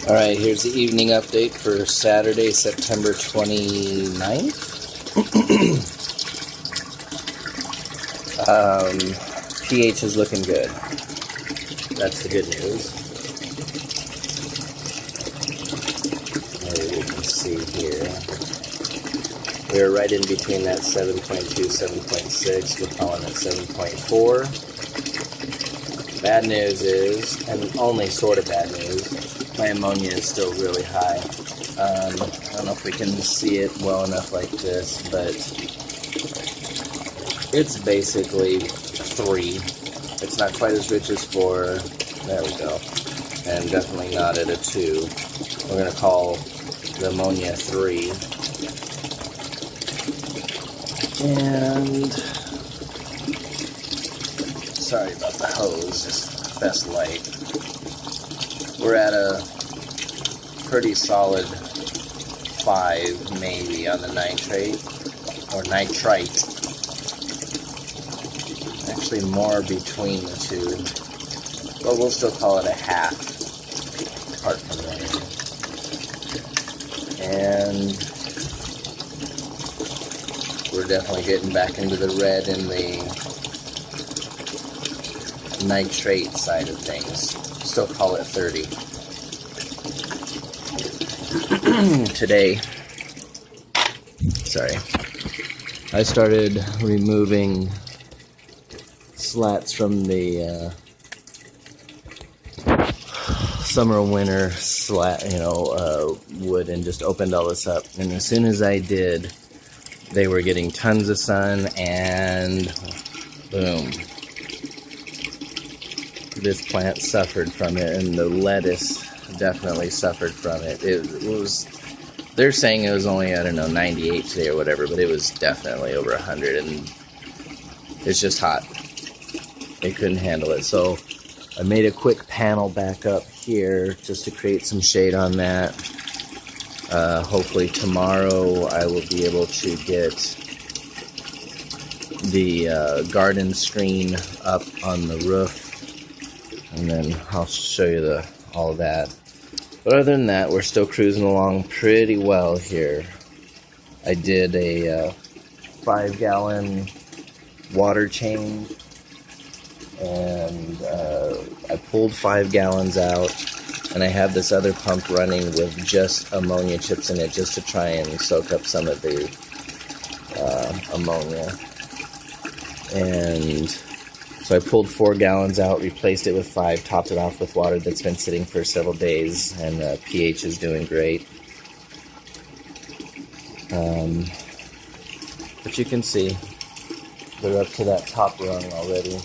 Alright, here's the evening update for Saturday, September 29th. pH is looking good. That's the good news. Maybe we can see here. We're right in between that 7.2, 7.6. We're calling it 7.4. Bad news is, and only sort of bad news, my ammonia is still really high. I don't know if we can see it well enough like this, but it's basically 3. It's not quite as rich as 4. There we go. And definitely not at a 2. We're going to call the ammonia 3. And sorry about the hose, just best light. We're at a pretty solid 5 maybe on the nitrate, or nitrite. Actually more between the two, but we'll still call it a half part per million. And we're definitely getting back into the red in the nitrate side of things. Still call it 30. Today, sorry, I started removing slats from the summer winter slat, wood, and just opened all this up. And as soon as I did, they were getting tons of sun, and boom, this plant suffered from it, and the lettuce definitely suffered from it. It was, they're saying it was only, I don't know, 98 today or whatever, but it was definitely over 100, and it's just hot. They couldn't handle it. So I made a quick panel back up here just to create some shade on that. Hopefully tomorrow I will be able to get the garden screen up on the roof, and then I'll show you all of that. But other than that, we're still cruising along pretty well here. I did a 5-gallon water change, and I pulled 5 gallons out, and I have this other pump running with just ammonia chips in it, just to try and soak up some of the ammonia. And so I pulled 4 gallons out, replaced it with 5, topped it off with water that's been sitting for several days, and pH is doing great. But you can see they're up to that top rung already,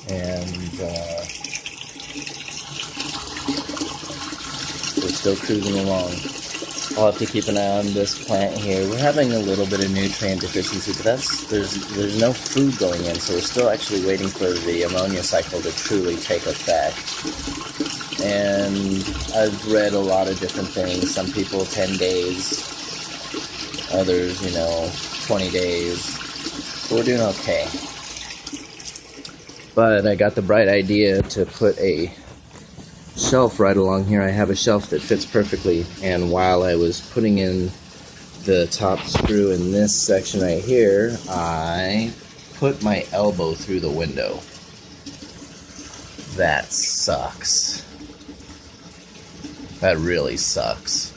and we're still cruising along. I'll have to keep an eye on this plant here. We're having a little bit of nutrient deficiency, but there's no food going in, so we're still actually waiting for the ammonia cycle to truly take effect. And I've read a lot of different things. Some people 10 days, others, 20 days. So we're doing okay. But I got the bright idea to put a shelf right along here. I have a shelf that fits perfectly, and while I was putting in the top screw in this section right here, I put my elbow through the window. That sucks. That really sucks.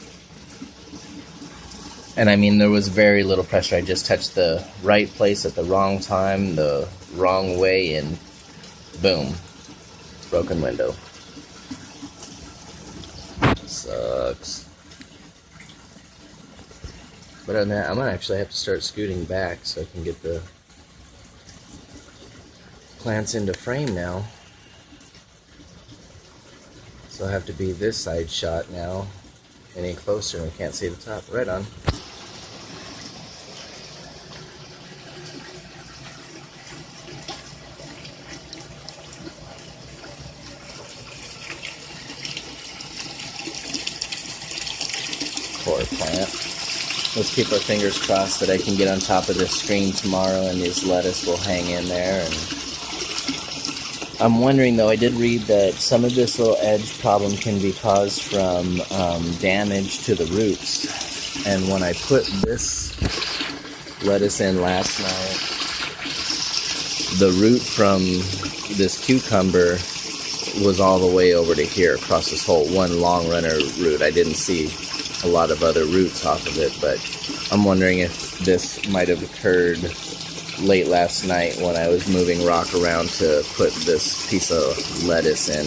And I mean, there was very little pressure. I just touched the right place at the wrong time, the wrong way, and boom, broken window. Sucks. But other than that, I'm gonna actually have to start scooting back so I can get the plants into frame now. So I have to be this side shot now. Any closer and we can't see the top. Right on. Poor plant. Let's keep our fingers crossed that I can get on top of this screen tomorrow and this lettuce will hang in there and I'm wondering though, I did read that some of this little edge problem can be caused from damage to the roots. And when I put this lettuce in last night, the root from this cucumber was all the way over to here, across this whole one long runner root. I didn't see a lot of other roots off of it, but I'm wondering if this might have occurred late last night when I was moving rock around to put this piece of lettuce in.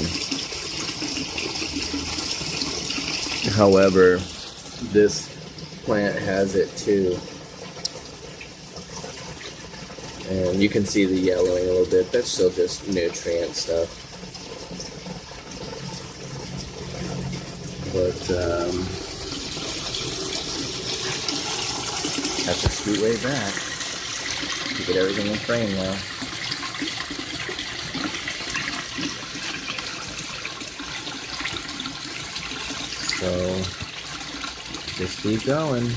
However, this plant has it too. And you can see the yellowing a little bit. That's still just nutrient stuff. But have to scoot way back to get everything in frame now. So just keep going.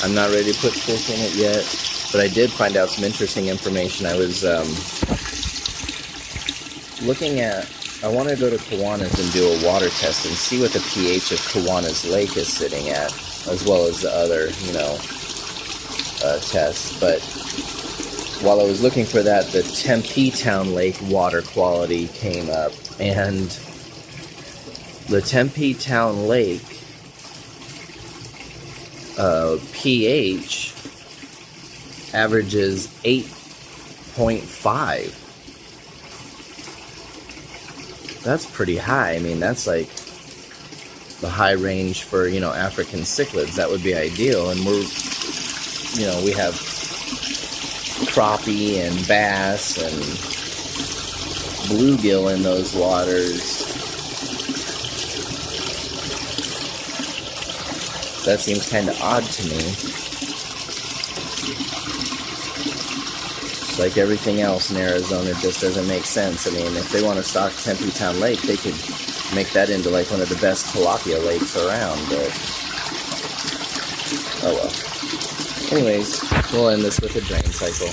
I'm not ready to put fish in it yet, but I did find out some interesting information. I was looking at, I want to go to Kiwanis and do a water test and see what the pH of Kiwanis Lake is sitting at, as well as the other, tests. But while I was looking for that, the Tempe Town Lake water quality came up, and the Tempe Town Lake pH averages 8.5. That's pretty high. I mean, that's like the high range for, African cichlids. That would be ideal. And we're, we have crappie and bass and bluegill in those waters. That seems kind of odd to me. Just like everything else in Arizona, it just doesn't make sense. I mean, if they want to stock Tempe Town Lake, they could make that into like one of the best tilapia lakes around, but oh well. Anyways, we'll end this with a drain cycle.